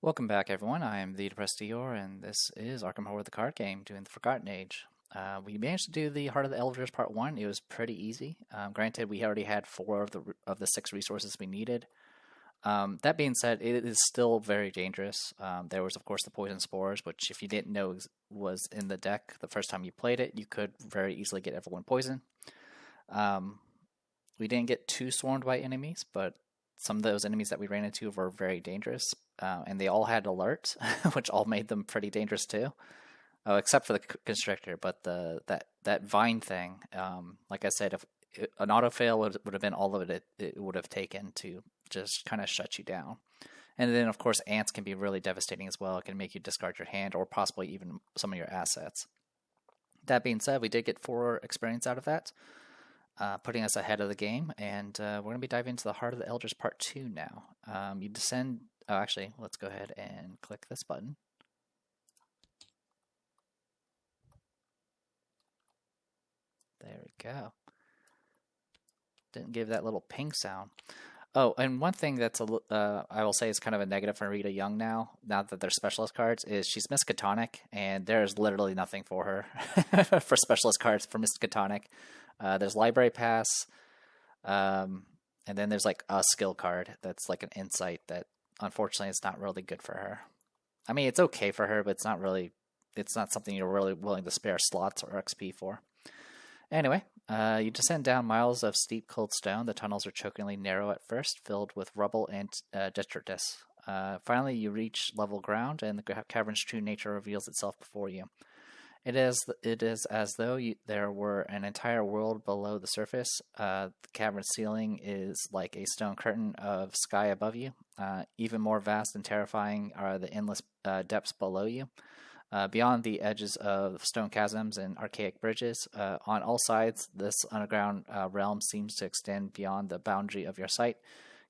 Welcome back, everyone. I am the Depressed Dior, and this is Arkham Horror the card game, doing the Forgotten Age. We managed to do the Heart of the Elders Part 1. It was pretty easy. Granted, we already had 4 of the 6 resources we needed. That being said, it is still very dangerous. There was, of course, the Poison Spores, which if you didn't know was in the deck the first time you played it, you could very easily get everyone poisoned. We didn't get too swarmed by enemies, but some of those enemies that we ran into were very dangerous. And they all had alert, which all made them pretty dangerous too. Oh, except for the constrictor, but that vine thing, like I said, if an autofail would have been all of it would have taken to just kind of shut you down. And then, of course, ants can be really devastating as well. It can make you discard your hand or possibly even some of your assets. That being said, we did get 4 experience out of that, putting us ahead of the game. And we're going to be diving into the Heart of the Elders Part 2 now. You descend. Oh, actually, let's go ahead and click this button. There we go. Didn't give that little ping sound. Oh, and one thing that's I will say is kind of a negative for Rita Young now that they're specialist cards, is she's Miskatonic, and there's literally nothing for her for specialist cards for Miskatonic. There's Library Pass, and then there's like a skill card that's like an insight that unfortunately it's not really good for her. I mean, it's okay for her, but it's not something you're really willing to spare slots or XP for. Anyway, you descend down miles of steep, cold stone. The tunnels are chokingly narrow at first, filled with rubble and detritus. Finally, you reach level ground, and the cavern's true nature reveals itself before you. It is as though there were an entire world below the surface. The cavern ceiling is like a stone curtain of sky above you. Even more vast and terrifying are the endless depths below you. Beyond the edges of stone chasms and archaic bridges, on all sides, this underground realm seems to extend beyond the boundary of your sight.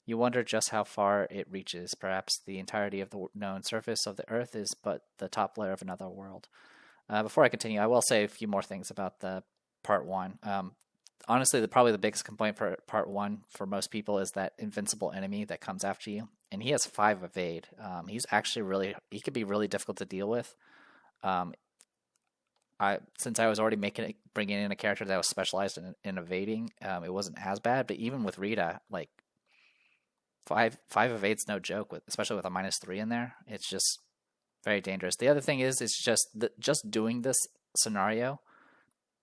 You wonder just how far it reaches. Perhaps the entirety of the known surface of the earth is but the top layer of another world. Before I continue, I will say a few more things about the Part 1. Honestly, probably the biggest complaint for Part 1 for most people is that invincible enemy that comes after you. And he has 5 evade. He's actually he could be really difficult to deal with. Since I was already bringing in a character that was specialized in evading, it wasn't as bad. But even with Rita, like, 5 evade's no joke, especially with a -3 in there. It's just very dangerous. The other thing is, it's just doing this scenario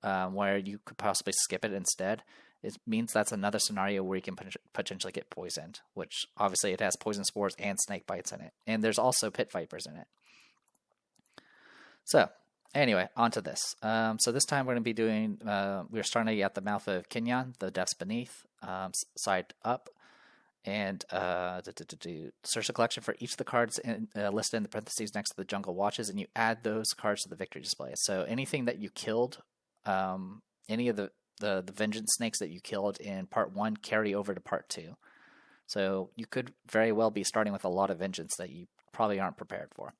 where you could possibly skip it instead. It means that's another scenario where you can potentially get poisoned, which obviously it has poison spores and snake bites in it. And there's also pit vipers in it. So, anyway, on to this. So this time we're going to be doing, we're starting at the mouth of Kinyan, the depths beneath, side up. And search the collection for each of the cards listed in the parentheses next to the Jungle Watches, and you add those cards to the victory display. So anything that you killed, any of the vengeance snakes that you killed in Part 1 carry over to Part 2. So you could very well be starting with a lot of vengeance that you probably aren't prepared for.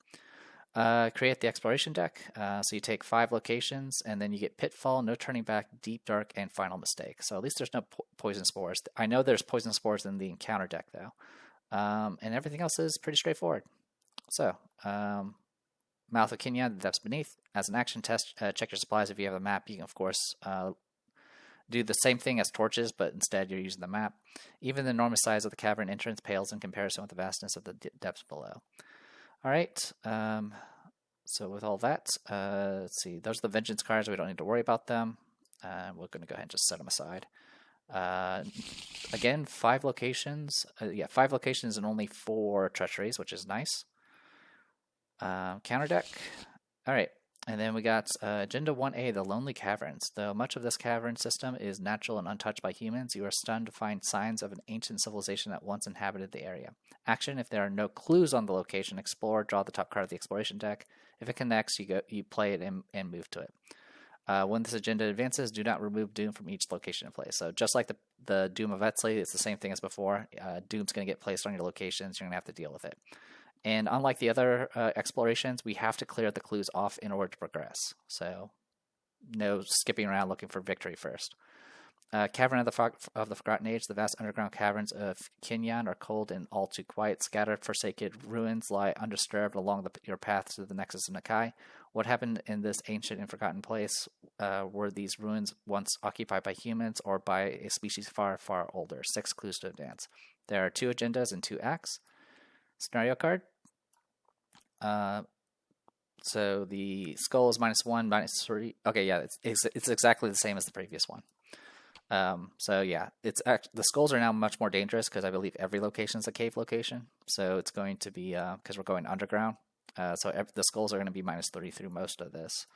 Create the exploration deck. So you take 5 locations, and then you get Pitfall, No Turning Back, Deep Dark, and Final Mistake. So at least there's no poison spores. I know there's poison spores in the encounter deck, though. And everything else is pretty straightforward. So, Mouth of Kinyan, the depths beneath. As an action test, check your supplies if you have a map. You can, of course, do the same thing as torches, but instead you're using the map. Even the enormous size of the cavern entrance pales in comparison with the vastness of the depths below. All right, so with all that, let's see. Those are the vengeance cards. We don't need to worry about them. We're going to go ahead and just set them aside. Again, 5 locations. 5 locations and only 4 treacheries, which is nice. Counter deck. All right, and then we got Agenda 1A, the Lonely Caverns. Though much of this cavern system is natural and untouched by humans, you are stunned to find signs of an ancient civilization that once inhabited the area. Action: if there are no clues on the location, explore, draw the top card of the exploration deck. If it connects, you play it and move to it. When this agenda advances, do not remove Doom from each location in play. So just like the Doom of Etsley, it's the same thing as before. Doom's going to get placed on your locations. You're going to have to deal with it. And unlike the other explorations, we have to clear the clues off in order to progress. So no skipping around looking for victory first. Cavern of the Forgotten Age, the vast underground caverns of Kinyan are cold and all too quiet. Scattered, forsaken ruins lie undisturbed along your path to the Nexus of Nakai. What happened in this ancient and forgotten place? Were these ruins once occupied by humans or by a species far, far older? 6 clues to advance. There are 2 agendas and 2 acts. Scenario card. So the skull is -1, -3. Okay, yeah, it's exactly the same as the previous one. So yeah, the skulls are now much more dangerous because I believe every location is a cave location. So it's going to be because we're going underground. So the skulls are going to be -3 through most of this.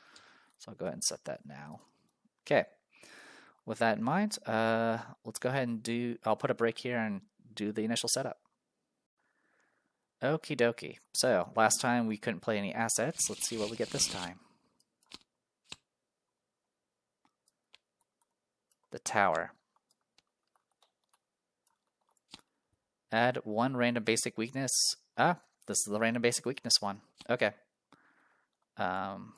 So I'll go ahead and set that now. Okay. With that in mind, let's go ahead and I'll put a break here and do the initial setup. Okie dokie. So last time we couldn't play any assets. Let's see what we get this time. The tower. Add 1 random basic weakness. This is the random basic weakness one. Okay. Boop.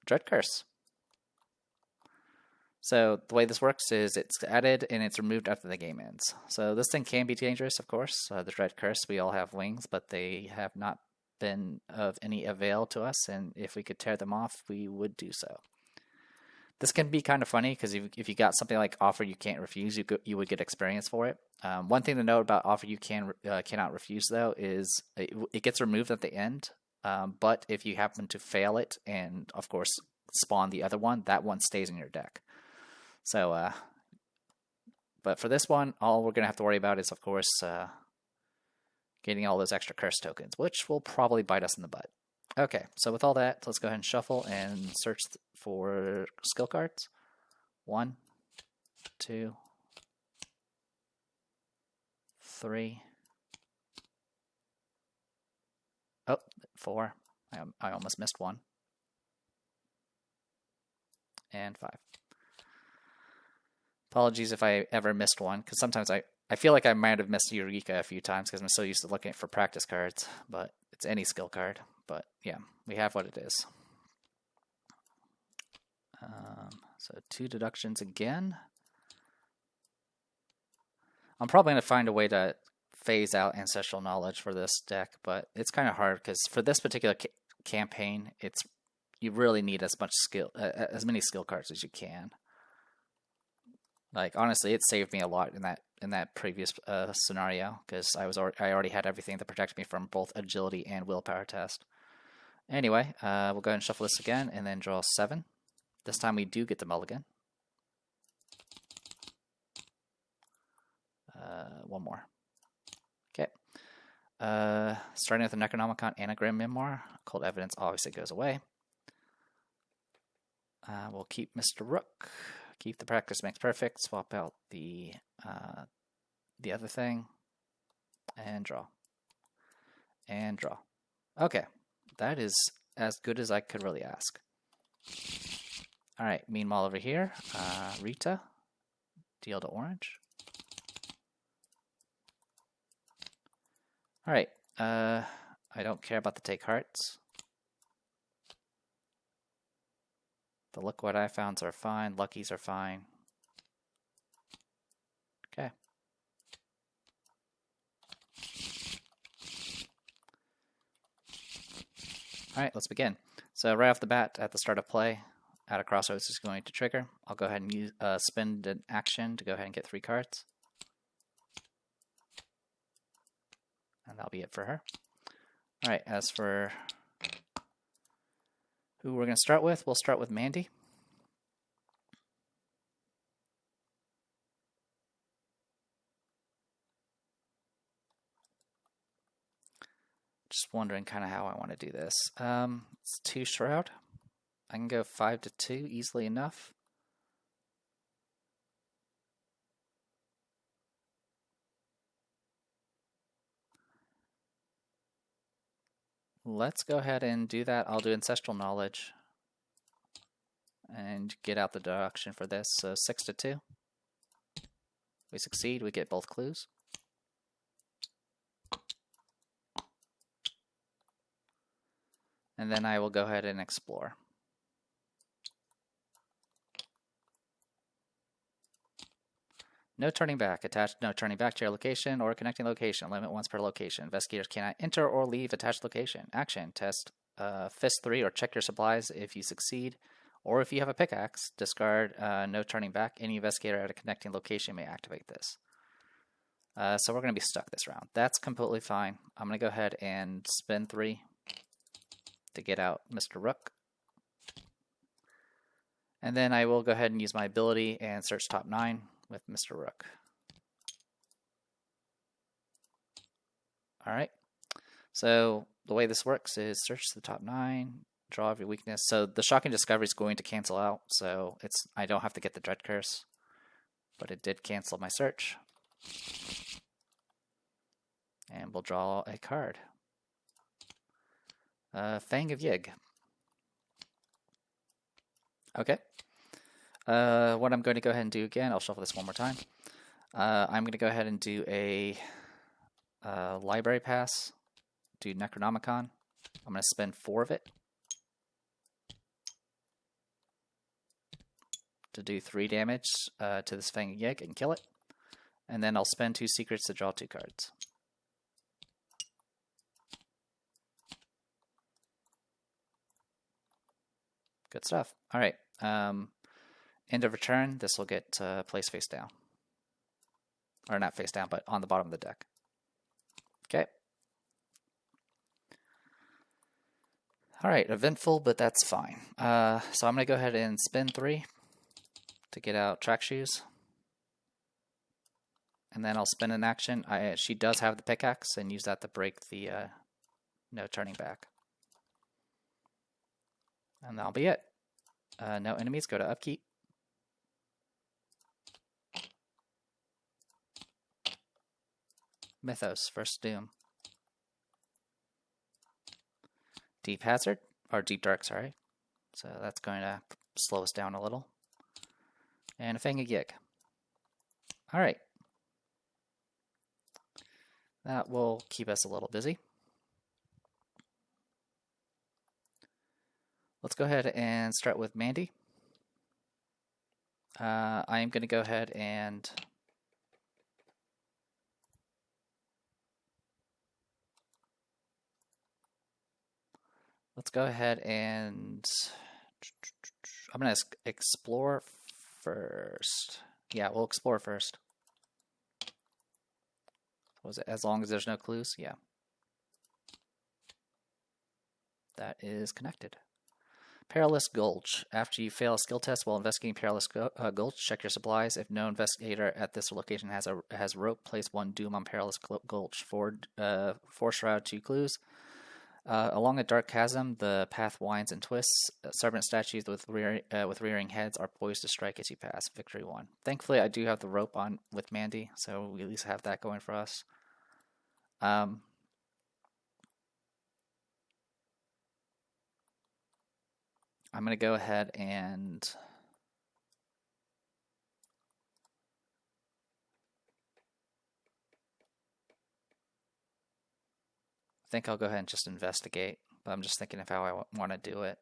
Dread Curse. So the way this works is it's added and it's removed after the game ends. So this thing can be dangerous, of course. The Dread Curse, we all have wings, but they have not been of any avail to us, and if we could tear them off, we would do so. This can be kind of funny because if you got something like Offer You Can't Refuse, you would get experience for it. One thing to note about Offer You Cannot Refuse, though, is it gets removed at the end, but if you happen to fail it and, of course, spawn the other one, that one stays in your deck. So, but for this one, all we're going to have to worry about is, of course, getting all those extra curse tokens, which will probably bite us in the butt. Okay, so with all that, let's go ahead and shuffle and search for skill cards. 1, 2, 3. Oh, 4. I almost missed 1. And 5. Apologies if I ever missed one, because sometimes I feel like I might have missed Eureka a few times because I'm so used to looking for practice cards, but it's any skill card. But yeah, we have what it is. So 2 deductions again. I'm probably going to find a way to phase out Ancestral Knowledge for this deck, but it's kind of hard because for this particular campaign, you really need as many skill cards as you can. Like, honestly, it saved me a lot in that previous scenario because I already had everything that protected me from both agility and willpower test. Anyway, we'll go ahead and shuffle this again and then draw 7. This time we do get the mulligan. 1 more. Okay. Starting with the Necronomicon Anagram Memoir. Cold Evidence obviously goes away. We'll keep Mr. Rook. Keep the Practice Makes Perfect. Swap out the other thing. And draw. And draw. Okay. That is as good as I could really ask. Alright, meanwhile over here, Rita. Deal to orange. Alright, I don't care about the take hearts. The look what I founds are fine, luckies are fine. Okay. Alright, let's begin. So right off the bat, at the start of play, Out of Crossroads is going to trigger. I'll go ahead and spend an action to go ahead and get 3 cards. And that'll be it for her. Alright, as for who we're going to start with, we'll start with Mandy. Just wondering kind of how I want to do this. It's 2 Shroud. I can go 5 to 2 easily enough. Let's go ahead and do that. I'll do Ancestral Knowledge and get out the deduction for this. So 6 to 2. We succeed, we get both clues. And then I will go ahead and explore. No turning back. Attached no turning back to your location or connecting location. Limit once per location. Investigators cannot enter or leave attached location. Action. Test Fist 3 or check your supplies if you succeed. Or if you have a pickaxe, discard no turning back. Any investigator at a connecting location may activate this. So we're going to be stuck this round. That's completely fine. I'm going to go ahead and spin 3 to get out Mr. Rook. And then I will go ahead and use my ability and search top 9 with Mr. Rook. Alright. So the way this works is search the top 9, draw every weakness. So the shocking discovery is going to cancel out, so I don't have to get the Dread Curse. But it did cancel my search. And we'll draw a card. Fang of Yig. Okay. What I'm going to go ahead and do again, I'll shuffle this one more time. I'm going to go ahead and do a library pass, do Necronomicon. I'm going to spend 4 of it to do 3 damage to this Fang of Yig and kill it. And then I'll spend 2 secrets to draw 2 cards. Good stuff. All right. End of return. This will get placed face down. Or not face down, but on the bottom of the deck. Okay. All right. Eventful, but that's fine. So I'm going to go ahead and spin 3 to get out Track Shoes. And then I'll spin an action. She does have the pickaxe, and use that to break the no turning back. And that'll be it. No enemies, go to upkeep. Mythos, first Doom. Deep Hazard, or Deep Dark, sorry. So that's going to slow us down a little. And a Fang of Yig. Alright. That will keep us a little busy. Let's go ahead and start with Mandy. I am going to go ahead and let's go ahead and I'm going to explore first. Yeah, we'll explore first. Was it as long as there's no clues? Yeah. That is connected. Perilous Gulch. After you fail a skill test while investigating Perilous Gulch, check your supplies. If no investigator at this location has rope, place 1 Doom on Perilous Gulch. 4 Shroud, 2 clues. Along a dark chasm, the path winds and twists. Serpent statues with rearing heads are poised to strike as you pass. Victory 1. Thankfully, I do have the rope on with Mandy, so we at least have that going for us. I'm going to go ahead and I think I'll go ahead and just investigate, but I'm just thinking of how I want to do it.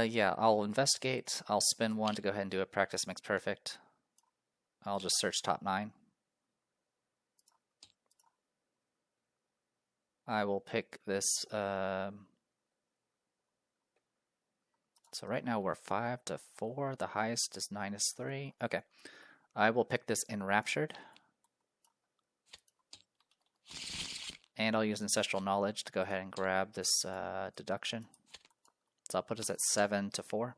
Yeah, I'll investigate. I'll spin 1 to go ahead and do a practice makes perfect. I'll just search top 9. I will pick this. So right now we're 5 to 4. The highest is -3. Okay. I will pick this Enraptured. And I'll use Ancestral Knowledge to go ahead and grab this deduction. So I'll put us at 7 to 4.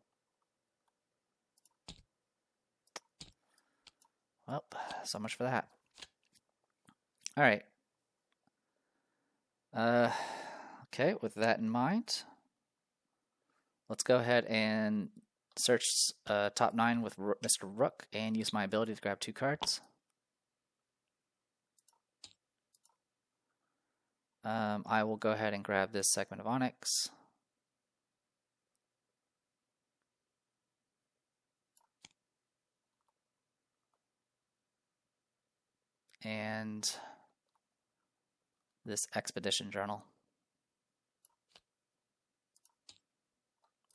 Well, so much for that. All right. Okay, with that in mind, let's go ahead and search top 9 with Mr. Rook and use my ability to grab 2 cards. I will go ahead and grab this segment of Onyx. and this expedition journal.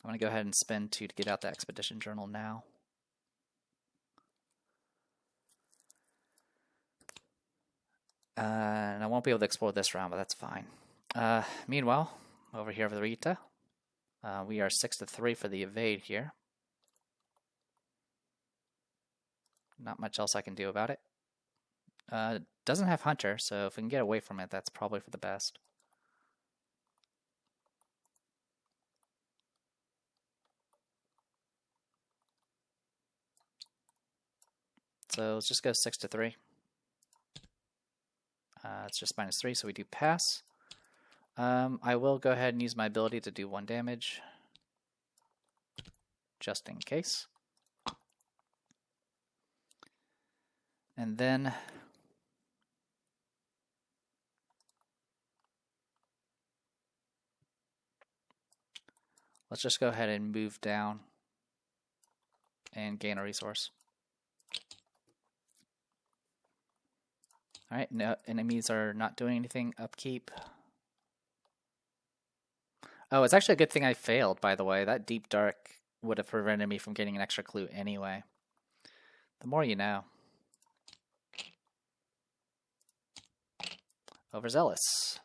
I'm going to go ahead and spend 2 to get out the expedition journal now. And I won't be able to explore this round, but that's fine. Meanwhile, over here with Rita, we are 6-3 for the evade here. Not much else I can do about it. Doesn't have Hunter, so if we can get away from it, that's probably for the best. So let's just go 6-3. It's just -3, so we do pass. I will go ahead and use my ability to do 1 damage, just in case. And then let's just go ahead and move down and gain a resource. Alright, no enemies are not doing anything. Upkeep. Oh, it's actually a good thing I failed, by the way. That Deep Dark would have prevented me from getting an extra clue anyway. The more you know. Overzealous.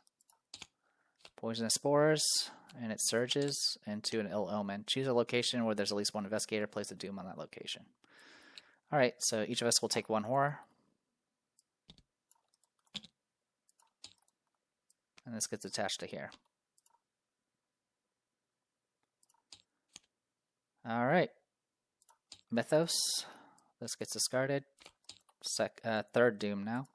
Poisonous spores, and it surges into an ill omen. Choose a location where there's at least 1 investigator. Place a doom on that location. Alright, so each of us will take 1 horror. And this gets attached to here. Alright. Mythos. This gets discarded. 3rd doom now.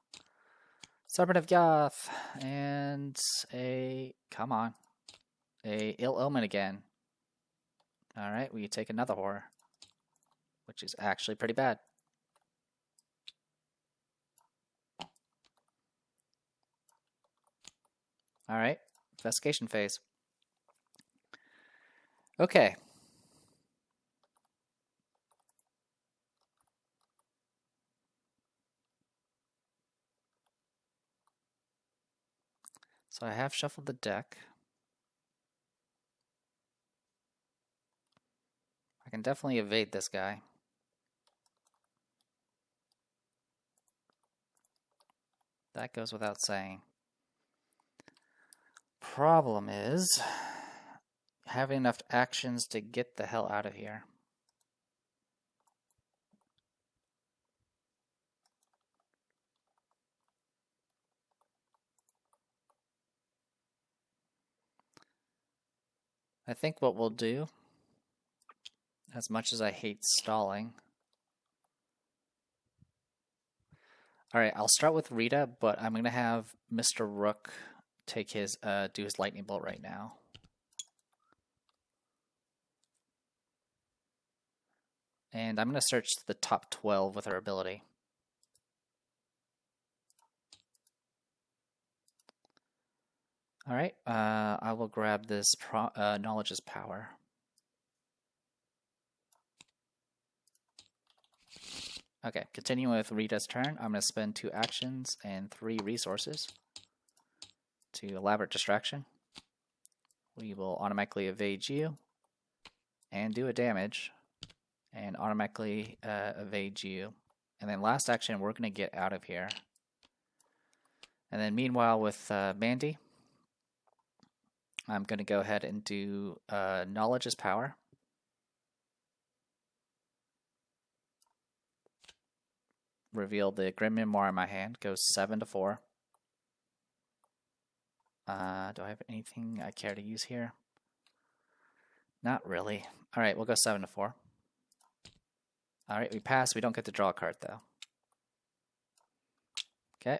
Serpent of Yath. And a... come on. A ill omen again. Alright, we take another horror. Which is actually pretty bad. Alright, investigation phase. Okay. So I have shuffled the deck. I can definitely evade this guy. That goes without saying. Problem is having enough actions to get the hell out of here. I think what we'll do, as much as I hate stalling. Alright, I'll start with Rita, but I'm going to have Mr. Rook take his, do his lightning bolt right now. And I'm going to search the top 12 with her ability. Alright, I will grab this Knowledge is Power. Okay, continuing with Rita's turn, I'm going to spend 2 actions and 3 resources to Elaborate Distraction. We will automatically evade you and do a damage and automatically evade you. And then last action, we're going to get out of here. And then meanwhile with Mandy, I'm going to go ahead and do Knowledge is Power. Reveal the Grim Memoir in my hand. Goes 7-4. Do I have anything I care to use here? Not really. Alright, we'll go 7-4. Alright, we pass. We don't get to draw a card, though. Okay.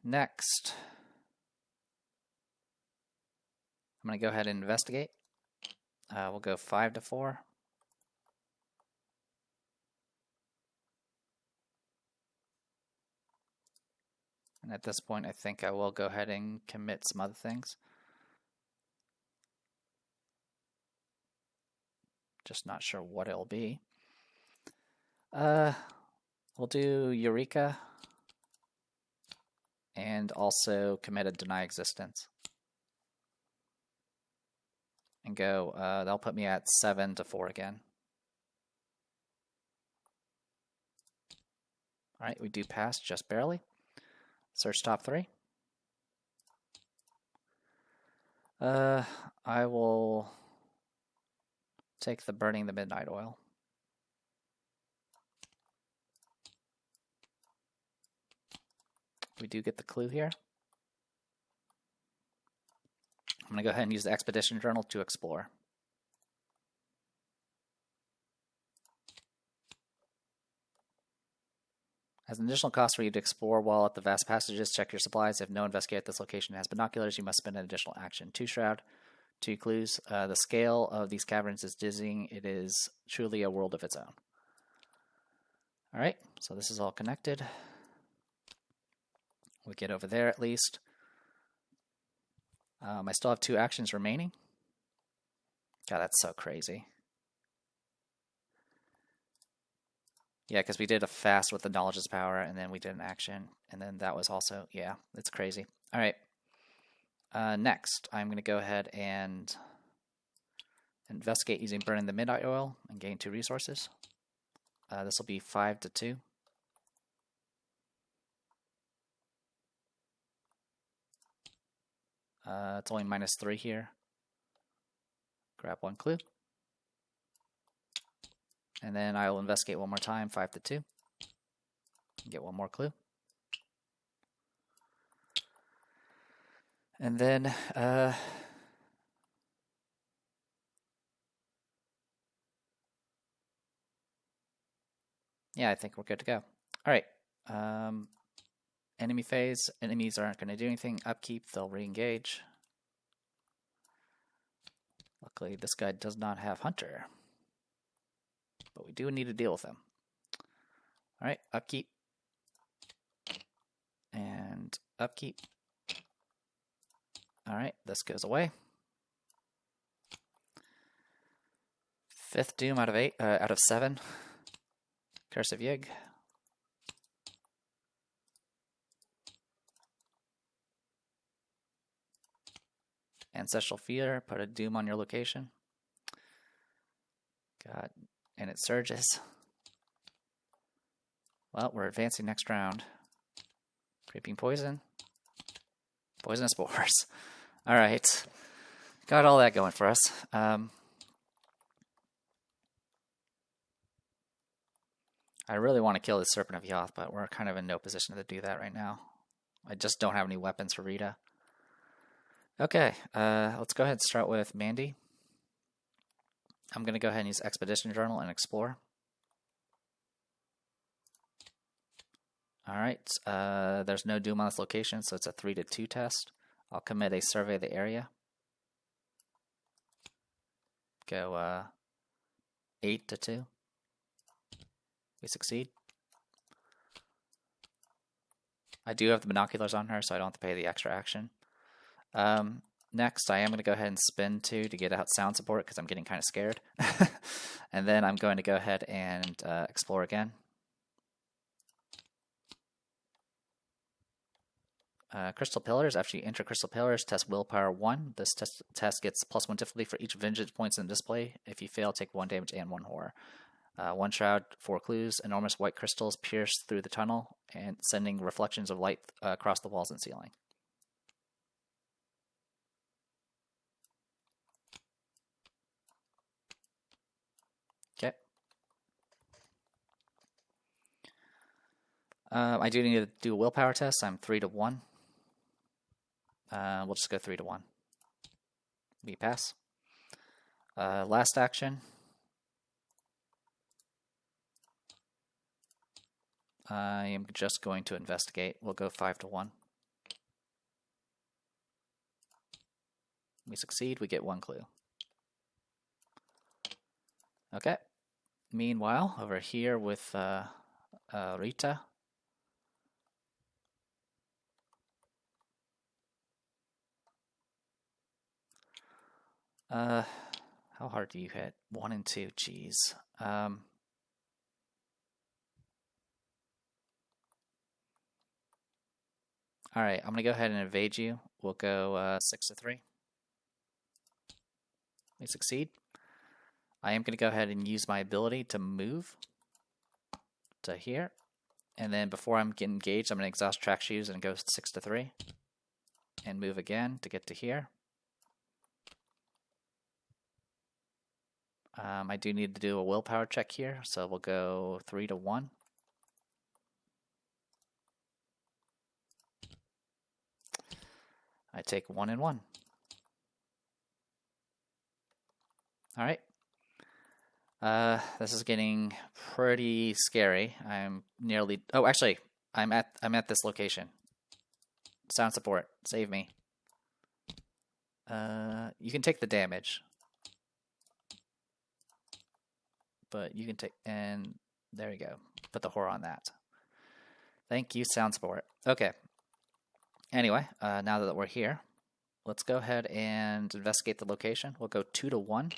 Next. I'm going to go ahead and investigate. We'll go 5-4. And at this point, I think I will go ahead and commit some other things. Just not sure what it'll be. We'll do Eureka and also commit a deny existence. And go, that'll put me at 7 to 4 again. Alright, we do pass just barely. Search top 3. I will take the burning the midnight oil. We do get the clue here. I'm going to go ahead and use the expedition journal to explore. As an additional cost for you to explore while at the vast passages, check your supplies. If no investigate this location has binoculars, you must spend an additional action. 2 shroud, 2 clues. The scale of these caverns is dizzying. It is truly a world of its own. Alright, so this is all connected. We get over there at least. I still have 2 actions remaining. God, that's so crazy. Yeah, because we did a fast with the knowledge's power, and then we did an action, and then that was also, yeah, it's crazy. All right. Next, I'm going to go ahead and investigate using burning the midnight oil and gain 2 resources. This will be 5 to 2. It's only -3 here. Grab 1 clue. And then I will investigate one more time, 5 to 2. Get 1 more clue. And then, yeah, I think we're good to go. All right. Enemy phase. Enemies aren't going to do anything. Upkeep, they'll re-engage. Luckily, this guy does not have Hunter. But we do need to deal with him. All right, upkeep. And upkeep. All right, this goes away. 5th Doom out of 7. Curse of Yig. Ancestral Fear, put a Doom on your location. God, and it surges. Well, we're advancing next round. Creeping Poison. Poisonous Spores. Alright. Got all that going for us. I really want to kill this Serpent of Yoth, but we're kind of in no position to do that right now. I just don't have any weapons for Rita. Okay, let's go ahead and start with Mandy. I'm going to go ahead and use Expedition Journal and Explore. Alright, there's no Doom on this location, so it's a 3 to 2 test. I'll commit a survey of the area. Go 8 to 2. We succeed. I do have the binoculars on her, so I don't have to pay the extra action. Next, I am going to go ahead and spin 2 to get out sound support because I'm getting kind of scared. And then I'm going to go ahead and explore again. Crystal Pillars. After you enter Crystal Pillars, test Willpower 1. This test gets +1 difficulty for each vengeance points in the display. If you fail, take 1 damage and 1 horror. 1 shroud, 4 clues. Enormous white crystals pierce through the tunnel and sending reflections of light across the walls and ceiling. Okay. I do need to do a willpower test. I'm 3 to 1. We'll just go 3 to 1. We pass. Last action. I am just going to investigate. We'll go 5 to 1. We succeed. We get 1 clue. Okay. Meanwhile, over here with Rita. How hard do you hit? 1 and 2. Jeez. All right, I'm going to go ahead and invade you. We'll go 6 to 3. We succeed. I am going to go ahead and use my ability to move to here. And then before I'm getting engaged, I'm going to exhaust track shoes and go 6 to 3. And move again to get to here. I do need to do a willpower check here, so we'll go 3 to 1. I take 1 and 1. All right. This is getting pretty scary. I'm nearly. Oh, actually, I'm at this location. Sound support, save me. You can take the damage, but you can take, and there you go. Put the horror on that. Thank you, sound support. Okay. Anyway, now that we're here, let's go ahead and investigate the location. We'll go 2 to 1.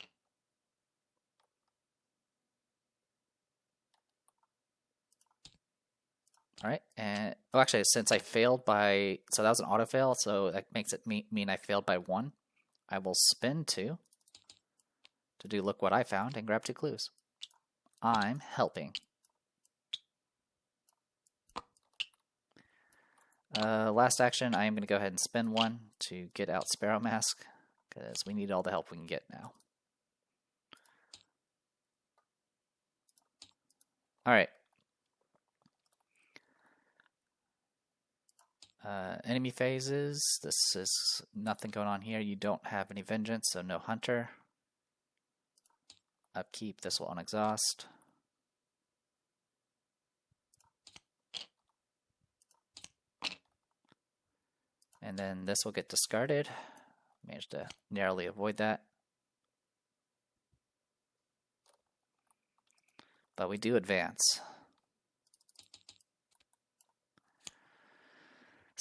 All right, and oh, actually, since I failed by, so that was an auto fail, so that makes it mean I failed by 1. I will spin 2 to do look what I found and grab 2 clues. I'm helping. Last action, I am going to go ahead and spin 1 to get out Sparrow Mask, because we need all the help we can get now. All right. Enemy phases. This is nothing going on here. You don't have any vengeance, so no hunter. Upkeep. This will unexhaust. And then this will get discarded. Managed to narrowly avoid that. But we do advance.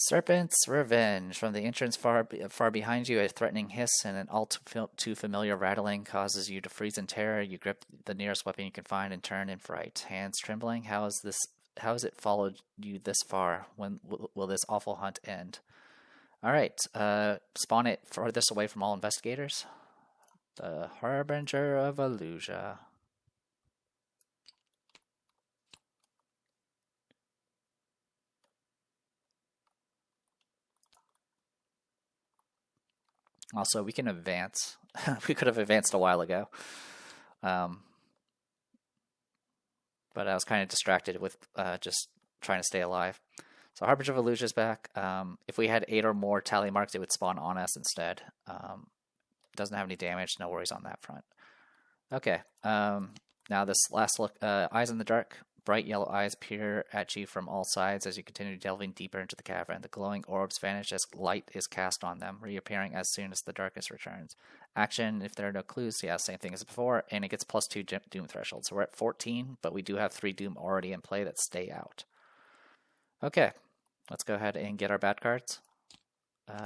Serpent's Revenge. From the entrance far behind you, a threatening hiss and an all too familiar rattling causes you to freeze in terror. You grip the nearest weapon you can find and turn in fright. Hands trembling. How has it followed you this far? When will this awful hunt end? All right. Spawn it farthest away from all investigators. The Harbinger of Illusia. Also, we can advance. We could have advanced a while ago. But I was kind of distracted with just trying to stay alive. So Harbinger of Illusia is back. If we had 8 or more tally marks, it would spawn on us instead. Doesn't have any damage. No worries on that front. Okay. Now this last look. Eyes in the dark. Bright yellow eyes peer at you from all sides as you continue delving deeper into the cavern. The glowing orbs vanish as light is cast on them, reappearing as soon as the darkness returns. Action, if there are no clues, yeah, same thing as before, and it gets +2 Doom threshold. So we're at 14, but we do have 3 Doom already in play that stay out. Okay, let's go ahead and get our bad cards.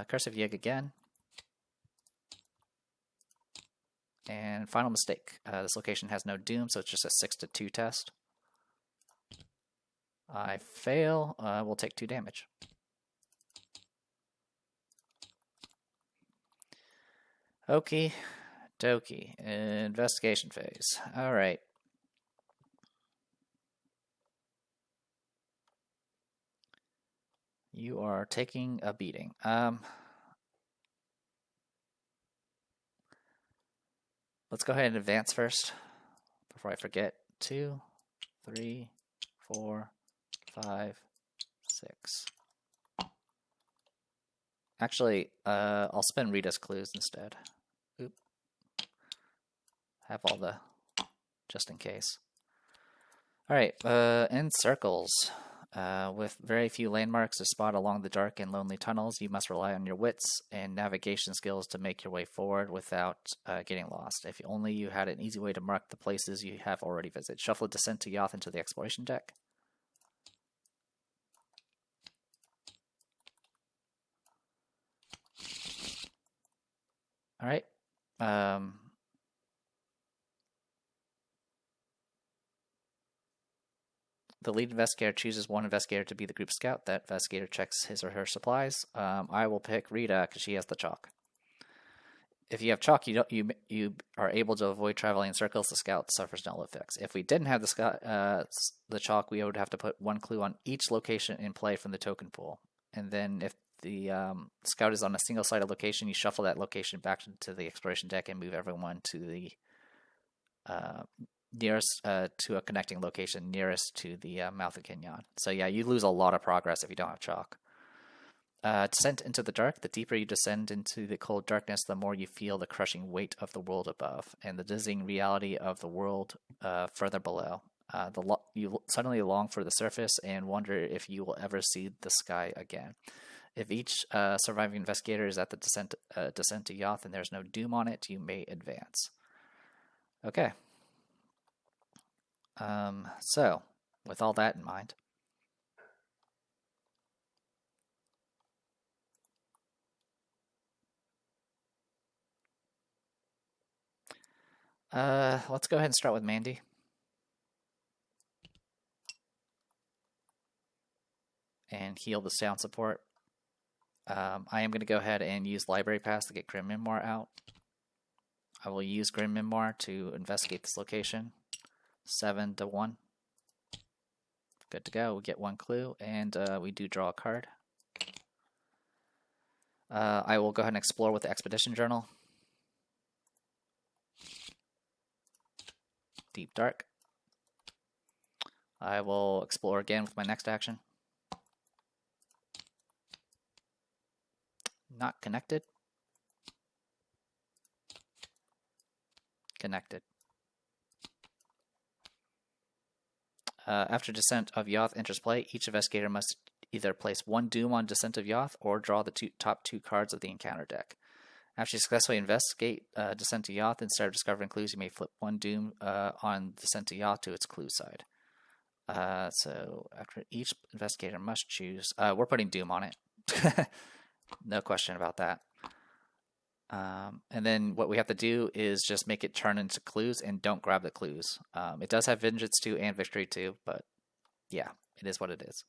Curse of Yig again. And final mistake. This location has no Doom, so it's just a 6 to 2 test. I fail. We'll take 2 damage. Okie dokie. Investigation phase. All right. You are taking a beating. Let's go ahead and advance first before I forget. 2, 3, 4, 5, 6. Actually, I'll spend Rita's clues instead. Oop. Have all the, just in case. All right, in circles. With very few landmarks to spot along the dark and lonely tunnels, you must rely on your wits and navigation skills to make your way forward without getting lost. If only you had an easy way to mark the places you have already visited. Shuffle Descent to Yoth into the exploration deck. All right. the lead investigator chooses one investigator to be the group scout. That investigator checks his or her supplies. I will pick Rita because she has the chalk. If you have chalk, you are able to avoid traveling in circles. The scout suffers no effects. If we didn't have the chalk, we would have to put one clue on each location in play from the token pool. And then if the scout is on a single-sided location, you shuffle that location back into the exploration deck and move everyone to the nearest to a connecting location nearest to the mouth of Kenyon. So yeah, you lose a lot of progress if you don't have chalk. Descent into the dark. The deeper you descend into the cold darkness, the more you feel the crushing weight of the world above and the dizzying reality of the world further below. You suddenly long for the surface and wonder if you will ever see the sky again. If each surviving investigator is at the descent to Yoth and there's no doom on it, you may advance. Okay. So, with all that in mind, let's go ahead and start with Mandy. And heal the sound support. I am going to go ahead and use Library Pass to get Grim Memoir out. I will use Grim Memoir to investigate this location. 7 to 1. Good to go. We get one clue, and we do draw a card. I will go ahead and explore with the Expedition Journal. Deep Dark. I will explore again with my next action. Not connected. Connected. After Descent of Yoth enters play, each investigator must either place one doom on Descent of Yoth or draw the top two cards of the encounter deck. After you successfully investigate Descent to Yoth, instead of discovering clues, you may flip one doom on Descent to Yoth to its clue side. So after each investigator must choose, we're putting doom on it. No question about that. And then what we have to do is just make it turn into clues and don't grab the clues. It does have Vengeance 2 and Victory 2, but yeah, it is what it is.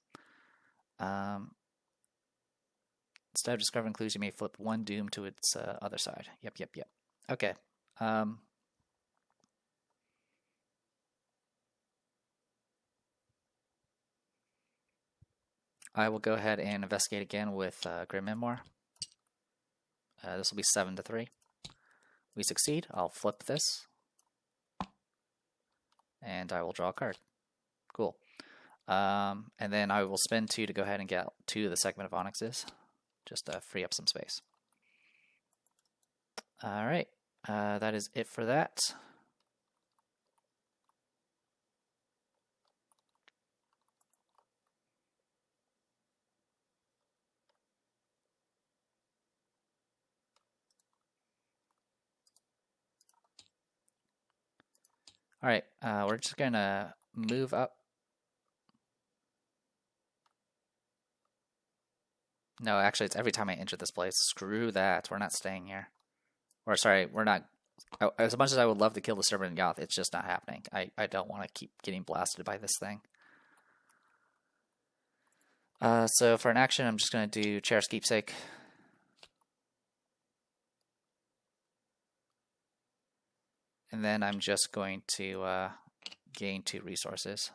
Instead of discovering clues, you may flip one doom to its other side. Yep. Okay. I will go ahead and investigate again with Grim Memoir. This will be 7 to 3. We succeed. I'll flip this. And I will draw a card. Cool. And then I will spend 2 to go ahead and get 2 of the Segment of Onyxes. Just to free up some space. Alright. That is it for that. Alright, we're just going to move up. No, actually, it's every time I enter this place. Screw that. We're not staying here. Or, sorry, we're not. As much as I would love to kill the Serpent Goth, it's just not happening. I don't want to keep getting blasted by this thing. So, for an action, I'm just going to do Chair's Keepsake. And then I'm just going to gain 2 resources.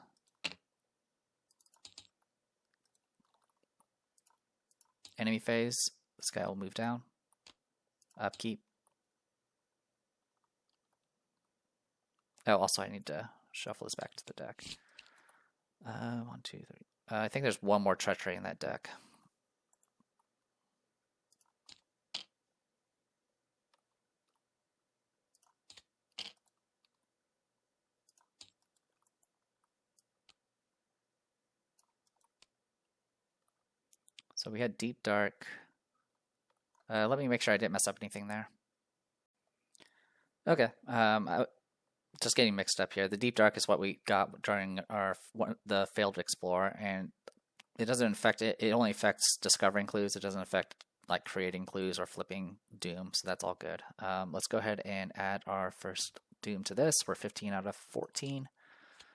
Enemy phase, this guy will move down. Upkeep. Oh, also I need to shuffle this back to the deck. 1, 2, 3. I think there's one more treachery in that deck. So we had Deep Dark. Let me make sure I didn't mess up anything there. Okay, just getting mixed up here. The Deep Dark is what we got during the failed Explorer, and it doesn't affect it. It only affects discovering clues. It doesn't affect like creating clues or flipping doom, so that's all good. Let's go ahead and add our first doom to this. We're 15 out of 14.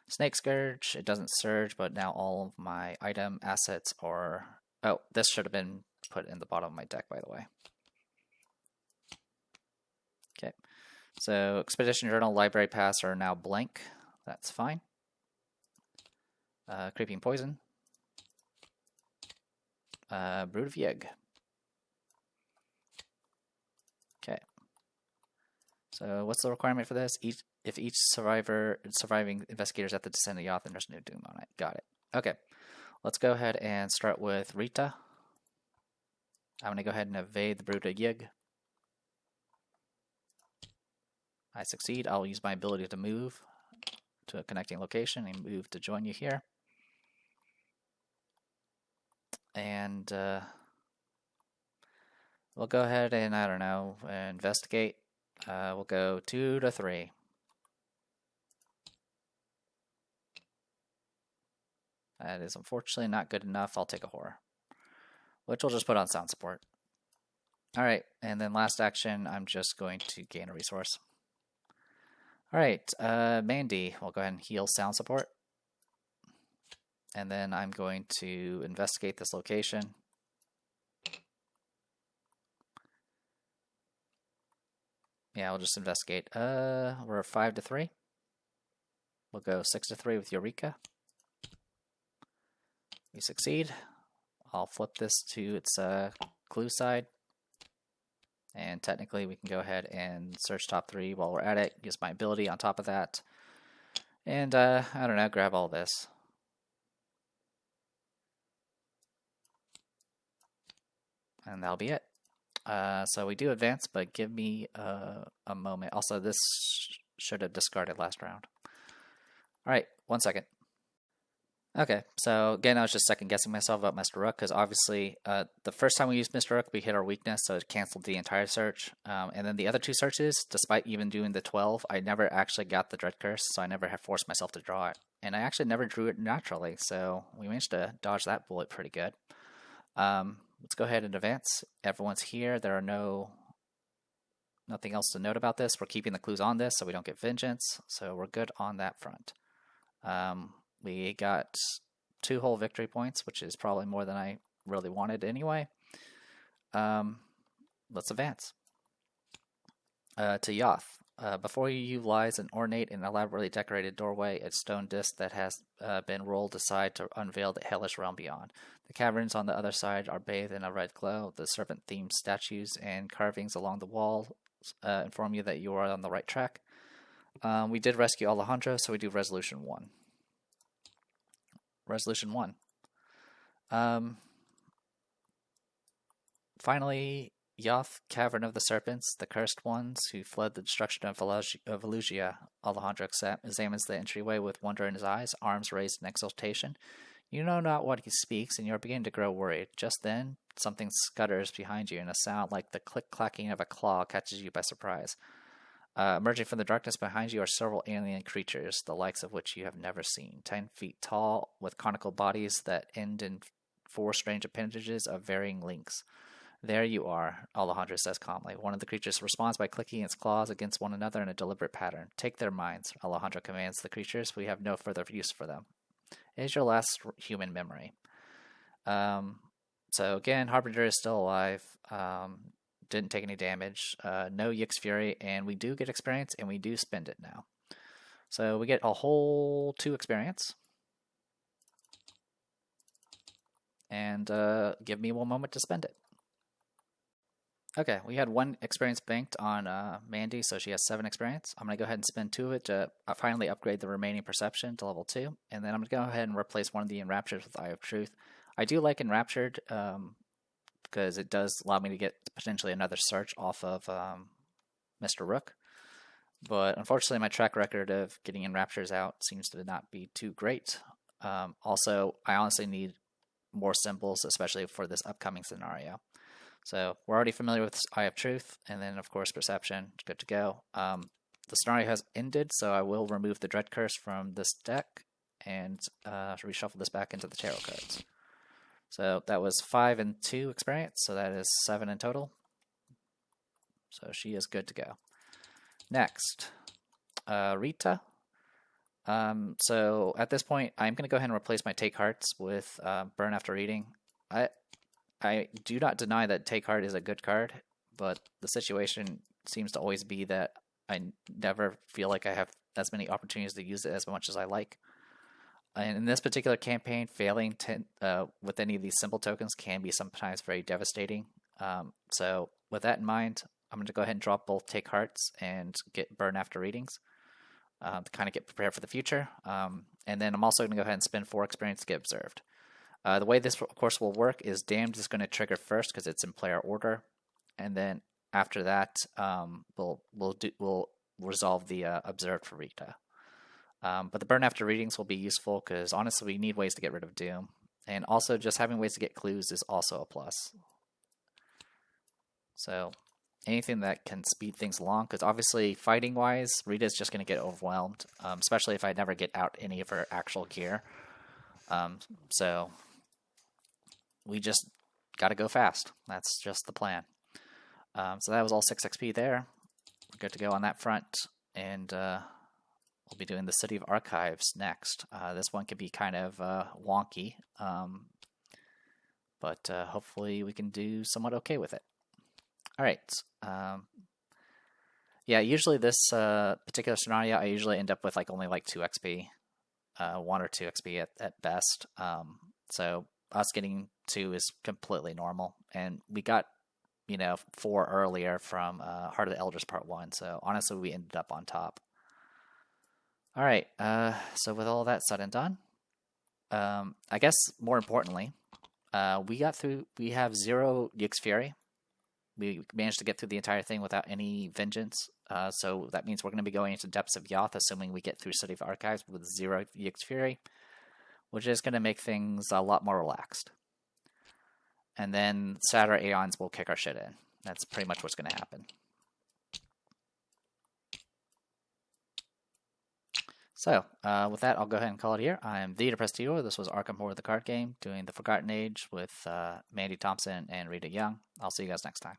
Snake Scourge, it doesn't surge, but now all of my item assets are... Oh, this should have been put in the bottom of my deck, by the way. Okay, so Expedition Journal, Library Pass are now blank. That's fine. Creeping Poison. Brood of Yig. Okay. So what's the requirement for this? If each surviving investigator is at the descent of Yoth, then there's no doom on it. Got it. Okay. Let's go ahead and start with Rita. I'm going to go ahead and evade the Brood of Yig. I succeed. I'll use my ability to move to a connecting location and move to join you here. And we'll go ahead and, I don't know, investigate. We'll go 2 to 3. That is unfortunately not good enough. I'll take a horror, which we'll just put on sound support. Alright, and then last action, I'm just going to gain a resource. Alright, Mandy, we'll go ahead and heal sound support. And then I'm going to investigate this location. Yeah, we'll just investigate. We're 5 to 3. We'll go 6 to 3 with Eureka. We succeed. I'll flip this to its clue side. And technically we can go ahead and search top 3 while we're at it. Use my ability on top of that. And, I don't know, grab all this. And that'll be it. So we do advance, but give me a moment. Also, this should have discarded last round. Alright, 1 second. Okay, so again, I was just second guessing myself about Mr. Rook, because obviously the first time we used Mr. Rook, we hit our weakness, so it canceled the entire search. And then the other 2 searches, despite even doing the 12, I never actually got the Dread Curse, so I never had forced myself to draw it. And I actually never drew it naturally, so we managed to dodge that bullet pretty good. Let's go ahead and advance. Everyone's here. There are nothing else to note about this. We're keeping the clues on this so we don't get vengeance, so we're good on that front. We got 2 whole victory points, which is probably more than I really wanted anyway. Let's advance. To Yoth. Before you lies an ornate and elaborately decorated doorway, a stone disc that has been rolled aside to unveil the hellish realm beyond. The caverns on the other side are bathed in a red glow. The serpent-themed statues and carvings along the wall inform you that you are on the right track. We did rescue Alejandro, so we do Resolution 1. Resolution 1. Finally, Yoth, Cavern of the Serpents, the cursed ones who fled the destruction of Velusia. Alejandro examines the entryway with wonder in his eyes, arms raised in exultation. You know not what he speaks, and you are beginning to grow worried. Just then, something scutters behind you, and a sound like the click-clacking of a claw catches you by surprise. Emerging from the darkness behind you are several alien creatures, the likes of which you have never seen. 10 feet tall, with conical bodies that end in 4 strange appendages of varying lengths. There you are, Alejandro says calmly. One of the creatures responds by clicking its claws against one another in a deliberate pattern. Take their minds, Alejandro commands the creatures. We have no further use for them. It is your last human memory. So again, Harbinger is still alive. Didn't take any damage. No Yix Fury, and we do get experience, and we do spend it now. So we get a whole 2 experience. And give me 1 moment to spend it. Okay, we had 1 experience banked on Mandy, so she has 7 experience. I'm going to go ahead and spend 2 of it to finally upgrade the remaining perception to level 2. And then I'm going to go ahead and replace one of the Enraptured with Eye of Truth. I do like Enraptured because it does allow me to get potentially another search off of Mr. Rook. But unfortunately, my track record of getting Enraptures out seems to not be too great. Also, I honestly need more symbols, especially for this upcoming scenario. So we're already familiar with Eye of Truth, and then of course Perception, good to go. The scenario has ended, so I will remove the Dread Curse from this deck and reshuffle this back into the tarot cards. So that was 5 and 2 experience, so that is 7 in total. So she is good to go. Next, Rita. So at this point, I'm going to go ahead and replace my Take Hearts with Burn After Reading. I do not deny that Take Heart is a good card, but the situation seems to always be that I never feel like I have as many opportunities to use it as much as I like. And in this particular campaign, failing with any of these symbol tokens can be sometimes very devastating. So with that in mind, I'm going to go ahead and drop both Take Hearts and get Burn After Readings to kind of get prepared for the future. And then I'm also going to go ahead and spend 4 experience to get Observed. The way this, of course, will work is Damned is going to trigger first because it's in player order, and then after that, we'll resolve the Observed for Rita. But the Burn After Readings will be useful because honestly, we need ways to get rid of Doom, and also just having ways to get clues is also a plus. So anything that can speed things along, because obviously, fighting-wise, Rita's just going to get overwhelmed, especially if I never get out any of her actual gear. So we just got to go fast. That's just the plan. So that was all 6 XP there. We're good to go on that front, and we'll be doing the City of Archives next. This one could be kind of wonky, but hopefully we can do somewhat okay with it. All right. Yeah, usually this particular scenario, I usually end up with only 2 XP, 1 or 2 XP at best. So us getting 2 is completely normal, and we got 4 earlier from Heart of the Elders Part 1. So honestly, we ended up on top. All right. So with all that said and done, I guess more importantly, we got through. We have 0 Yix Fury. We managed to get through the entire thing without any vengeance. So that means we're going to be going into Depths of Yoth, assuming we get through City of Archives with 0 Yix Fury, which is going to make things a lot more relaxed. And then Saturday Aeons will kick our shit in. That's pretty much what's going to happen. So, with that, I'll go ahead and call it here. I'm the Depressed Hero. This was Arkham Horror the Card Game, doing the Forgotten Age with Mandy Thompson and Rita Young. I'll see you guys next time.